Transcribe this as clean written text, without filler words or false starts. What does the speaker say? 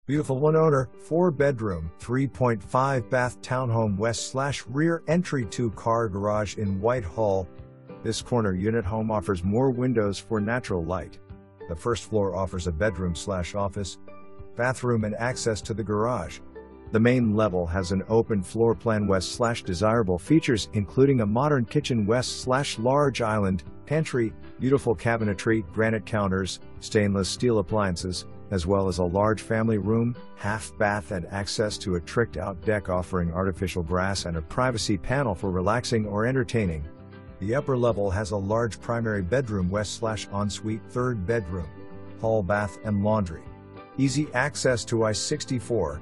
Beautiful one owner, 4-bedroom, 3.5 bath townhome west/rear entry 2-car garage in Whitehall. This corner unit home offers more windows for natural light. The first floor offers a bedroom/office, bathroom and access to the garage. The main level has an open floor plan west/desirable features including a modern kitchen west/large island, pantry, beautiful cabinetry, granite counters, stainless steel appliances, as well as a large family room, half bath and access to a tricked-out deck offering artificial grass and a privacy panel for relaxing or entertaining. The upper level has a large primary bedroom west/ensuite 3rd bedroom, hall bath and laundry. Easy access to I-64,